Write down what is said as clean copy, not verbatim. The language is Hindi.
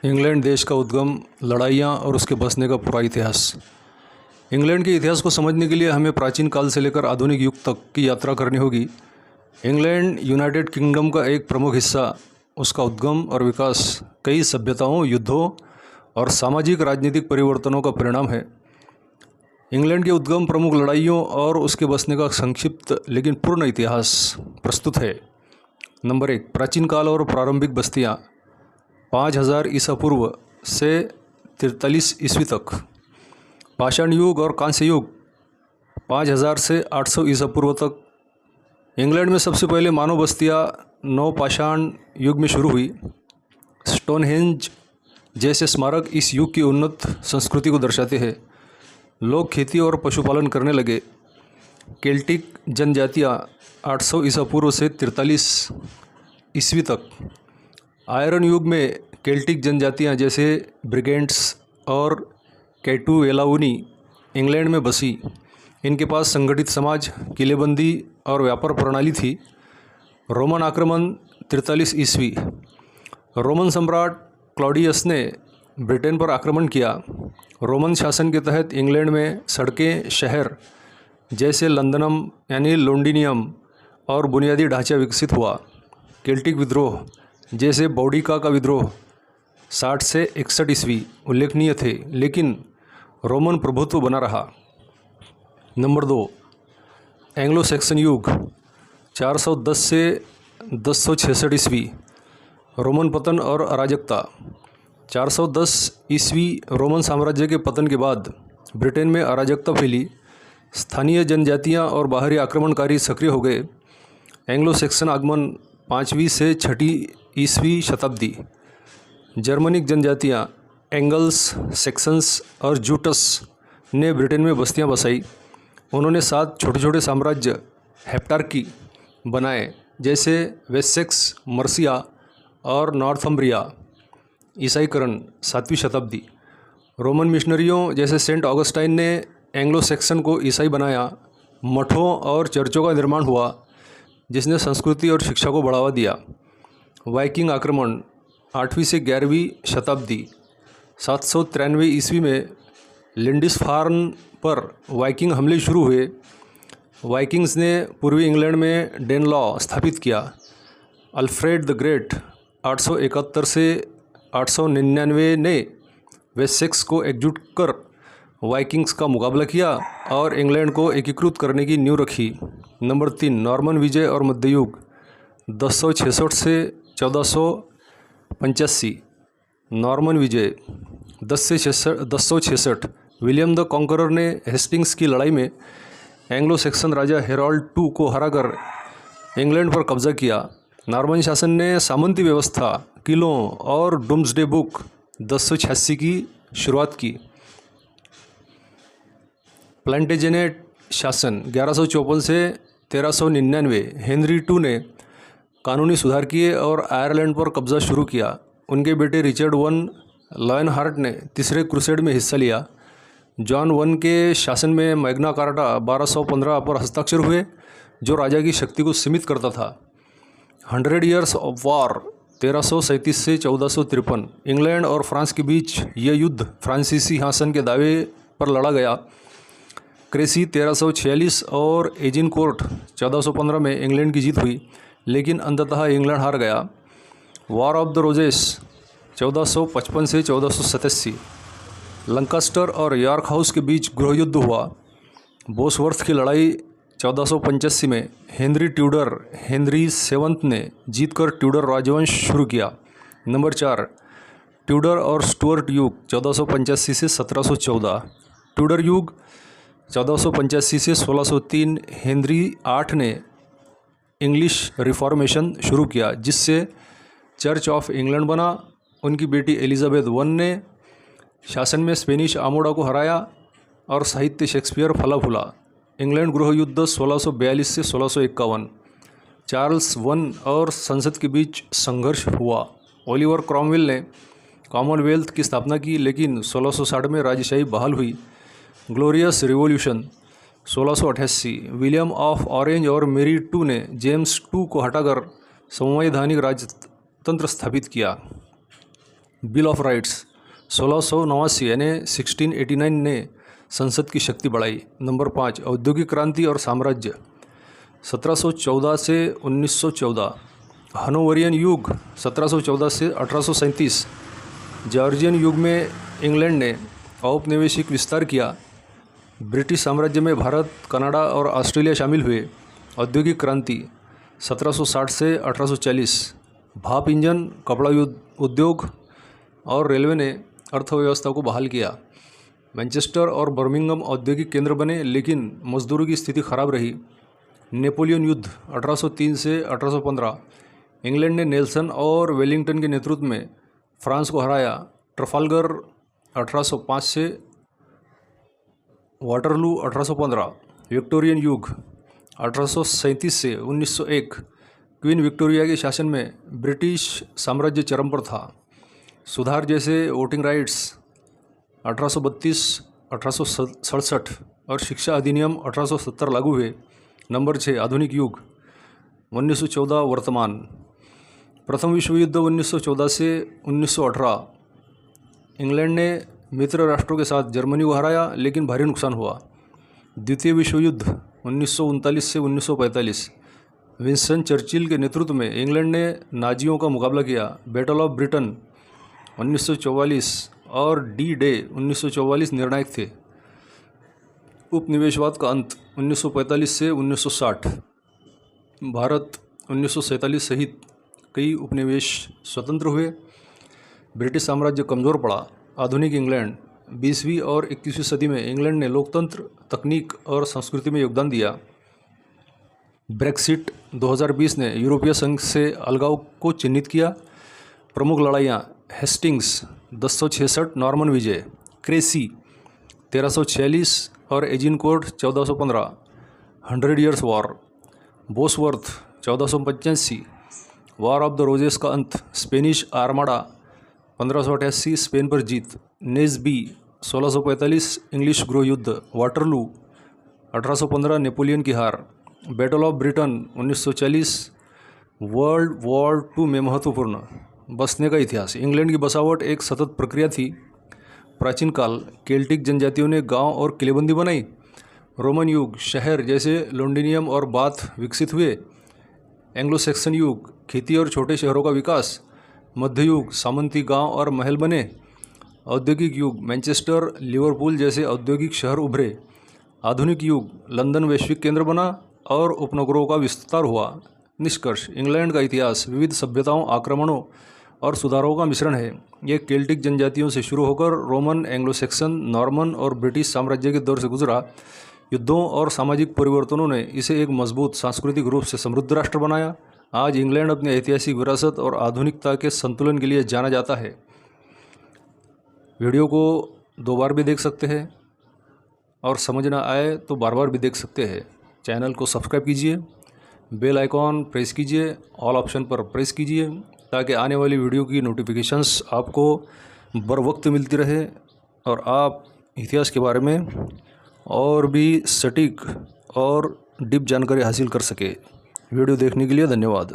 इंग्लैंड देश का उद्गम, लड़ाइयाँ और उसके बसने का पूरा इतिहास। इंग्लैंड के इतिहास को समझने के लिए हमें प्राचीन काल से लेकर आधुनिक युग तक की यात्रा करनी होगी। इंग्लैंड यूनाइटेड किंगडम का एक प्रमुख हिस्सा, उसका उद्गम और विकास कई सभ्यताओं, युद्धों और सामाजिक राजनीतिक परिवर्तनों का परिणाम है। इंग्लैंड के उद्गम, प्रमुख लड़ाइयों और उसके बसने का संक्षिप्त लेकिन पूर्ण इतिहास प्रस्तुत है। नंबर 1, प्राचीन काल और प्रारंभिक बस्तियाँ। 5000 ईसा पूर्व से 43 ईस्वी तक। पाषाण युग और कांस्य युग 5000 से 800 ईसा पूर्व तक। इंग्लैंड में सबसे पहले मानव बस्तियाँ नवपाषाण युग में शुरू हुई। स्टोनहेंज जैसे स्मारक इस युग की उन्नत संस्कृति को दर्शाते हैं। लोग खेती और पशुपालन करने लगे। केल्टिक जनजातियाँ 800 ईसा पूर्व से 43 ईस्वी तक। आयरन युग में केल्टिक जनजातियाँ जैसे ब्रिगेंट्स और कैटुवेलाउनी इंग्लैंड में बसी। इनके पास संगठित समाज, किलेबंदी और व्यापार प्रणाली थी। रोमन आक्रमण 43 ईस्वी। रोमन सम्राट क्लॉडियस ने ब्रिटेन पर आक्रमण किया। रोमन शासन के तहत इंग्लैंड में सड़कें, शहर जैसे लंदनम यानी लोंडिनियम और बुनियादी ढांचा विकसित हुआ। केल्टिक विद्रोह जैसे बौडिका का विद्रोह 60 से 61 ईस्वी उल्लेखनीय थे, लेकिन रोमन प्रभुत्व बना रहा। नंबर 2, एंग्लो सैक्सन युग 410 से 1066 ईस्वी। रोमन पतन और अराजकता। 410 ईस्वी रोमन साम्राज्य के पतन के बाद ब्रिटेन में अराजकता फैली। स्थानीय जनजातियां और बाहरी आक्रमणकारी सक्रिय हो गए। एंग्लो सैक्सन आगमन 5वीं से 6ठी ईस्वी शताब्दी। जर्मनिक जनजातियां एंगल्स, सेक्सन्स और जूटस ने ब्रिटेन में बस्तियां बसाई। उन्होंने 7 छोटे छोटे साम्राज्य हेप्टार्की बनाए, जैसे वेसेक्स, मर्सिया और नॉर्थम्ब्रिया। ईसाईकरण 7वीं शताब्दी। रोमन मिशनरियों जैसे सेंट ऑगस्टाइन ने एंग्लो सैक्सन को ईसाई बनाया। मठों और चर्चों का निर्माण हुआ, जिसने संस्कृति और शिक्षा को बढ़ावा दिया। वाइकिंग आक्रमण 8वीं से 11वीं शताब्दी। 793 ईस्वी में लिंडिस्फार्न पर वाइकिंग हमले शुरू हुए। वाइकिंग्स ने पूर्वी इंग्लैंड में डेनलॉ स्थापित किया। अल्फ्रेड द ग्रेट 871 से 899 ने वेसेक्स को एकजुट कर वाइकिंग्स का मुकाबला किया और इंग्लैंड को एकीकृत करने की नींव रखी। नंबर 3, नॉर्मन विजय और मध्ययुग 1066 से 1485। Norman Vijay 1066। William the conqueror ने हेस्टिंग्स की लड़ाई में एंग्लो सैक्सन राजा हेराल्ड II को हराकर इंग्लैंड पर कब्जा किया। नॉर्मन शासन ने सामंती व्यवस्था, किलों और डूम्सडे बुक 1086 की शुरुआत की। प्लांटेजेनेट शासन 1154 से 1399। हेनरी II ने कानूनी सुधार किए और आयरलैंड पर कब्जा शुरू किया। उनके बेटे रिचर्ड I लायनहार्ट ने तीसरे क्रूसेड में हिस्सा लिया। जॉन I के शासन में मैग्ना कार्टा 1215 पर हस्ताक्षर हुए, जो राजा की शक्ति को सीमित करता था। 100 ईयर्स ऑफ वॉर 1337 से 1453। इंग्लैंड और फ्रांस के बीच यह युद्ध फ्रांसीसी सिंहासन के दावे पर लड़ा गया। क्रेसी 1346 और एजिनकोर्ट 1415 में इंग्लैंड की जीत हुई, लेकिन अंततः इंग्लैंड हार गया। वॉर ऑफ द रोजेस 1455 से 1487। लंकास्टर और यॉर्क हाउस के बीच गृहयुद्ध हुआ। बोसवर्थ की लड़ाई 1485 में हेनरी हेनरी VII ने जीतकर ट्यूडर राजवंश शुरू किया। नंबर 4, ट्यूडर और स्टुअर्ट युग 1485 से 1714। ट्यूडर युग 1485 से 1603। हेनरी VIII ने इंग्लिश रिफॉर्मेशन शुरू किया, जिससे चर्च ऑफ इंग्लैंड बना। उनकी बेटी एलिजाबेथ I ने शासन में स्पेनिश आमोड़ा को हराया और साहित्य शेक्सपियर फला फूला। इंग्लैंड गृह युद्ध 1642 से 1651। चार्ल्स I और संसद के बीच संघर्ष हुआ। ओलिवर क्रॉमवेल ने कॉमनवेल्थ की स्थापना की, लेकिन 1660 में राजशाही बहाल हुई। Glorious revolution 1688। William of orange और मेरी II ने जेम्स II को हटाकर संवैधानिक राजतंत्र स्थापित किया। बिल ऑफ राइट्स 1689 यानी 1689 ने संसद की शक्ति बढ़ाई। नंबर 5, औद्योगिक क्रांति और साम्राज्य 1714 से 1914। हनोवरियन युग 1714 से 1837। जॉर्जियन युग में इंग्लैंड ने औपनिवेशिक विस्तार किया। ब्रिटिश साम्राज्य में भारत, कनाडा और ऑस्ट्रेलिया शामिल हुए। औद्योगिक क्रांति 1760 से 1840। भाप इंजन, कपड़ा उद्योग और रेलवे ने अर्थव्यवस्था को बहाल किया। मैनचेस्टर और बर्मिंघम औद्योगिक केंद्र बने, लेकिन मजदूरों की स्थिति खराब रही। नेपोलियन युद्ध 1803 से 1815। इंग्लैंड ने नेल्सन और वेलिंगटन के नेतृत्व में फ्रांस को हराया। ट्रफाल्गर 1805 से वाटरलू 1815। विक्टोरियन युग 1837 से 1901। क्वीन विक्टोरिया के शासन में ब्रिटिश साम्राज्य चरम पर था। सुधार जैसे वोटिंग राइट्स 1832, 1867 और शिक्षा अधिनियम 1870 लागू हुए। नंबर 6, आधुनिक युग 1914 वर्तमान। प्रथम विश्व युद्ध 1914 से 1918। इंग्लैंड ने मित्र राष्ट्रों के साथ जर्मनी को हराया, लेकिन भारी नुकसान हुआ। द्वितीय विश्व युद्ध 1939 से 1945। विंस्टन चर्चिल के नेतृत्व में इंग्लैंड ने नाजियों का मुकाबला किया। बैटल ऑफ ब्रिटेन 1944 और डी डे 1944 निर्णायक थे। उपनिवेशवाद का अंत 1945 से 1960। भारत 1947 सहित कई उपनिवेश स्वतंत्र हुए। ब्रिटिश साम्राज्य कमज़ोर पड़ा। आधुनिक इंग्लैंड 20वीं और 21वीं सदी में इंग्लैंड ने लोकतंत्र, तकनीक और संस्कृति में योगदान दिया। ब्रेक्सिट 2020 ने यूरोपीय संघ से अलगाव को चिन्हित किया। प्रमुख लड़ाइयाँ हेस्टिंग्स 1066, नॉर्मन विजय, क्रेसी 1346 और एजिनकोर्ट 1415। 100 years war, Bosworth 1485। War of the roses का अंत, स्पेनिश आर्माडा 1588, स्पेन पर जीत। नेस्बी 1645, इंग्लिश गृह युद्ध। वाटरलू 1815, नेपोलियन की हार। Battle of Britain 1940। World war II में महत्वपूर्ण बसने का इतिहास। इंग्लैंड की बसावट एक सतत प्रक्रिया थी। प्राचीन काल, केल्टिक जनजातियों ने गांव और किलेबंदी बनाई। रोमन युग, शहर जैसे लॉन्डिनियम और बाथ विकसित हुए। एंग्लो सैक्सन युग, खेती और छोटे शहरों का विकास। मध्य युग, सामंती गांव और महल बने। औद्योगिक युग, मैनचेस्टर, लिवरपूल जैसे औद्योगिक शहर उभरे। आधुनिक युग, लंदन वैश्विक केंद्र बना और उपनगरों का विस्तार हुआ। निष्कर्ष, इंग्लैंड का इतिहास विविध सभ्यताओं, आक्रमणों और सुधारों का मिश्रण है। ये केल्टिक जनजातियों से शुरू होकर रोमन, एंग्लो सैक्सन, नॉर्मन और ब्रिटिश साम्राज्य के दौर से गुजरा। युद्धों और सामाजिक परिवर्तनों ने इसे एक मजबूत सांस्कृतिक रूप से समृद्ध राष्ट्र बनाया। आज इंग्लैंड अपनी ऐतिहासिक विरासत और आधुनिकता के संतुलन के लिए जाना जाता है। वीडियो को 2 बार भी देख सकते हैं और समझ ना आए तो बार बार भी देख सकते हैं। चैनल को सब्सक्राइब कीजिए, बेल आइकॉन प्रेस कीजिए, ऑल ऑप्शन पर प्रेस कीजिए, ताकि आने वाली वीडियो की नोटिफिकेशंस आपको बर वक्त मिलती रहे और आप इतिहास के बारे में और भी सटीक और डीप जानकारी हासिल कर सके। वीडियो देखने के लिए धन्यवाद।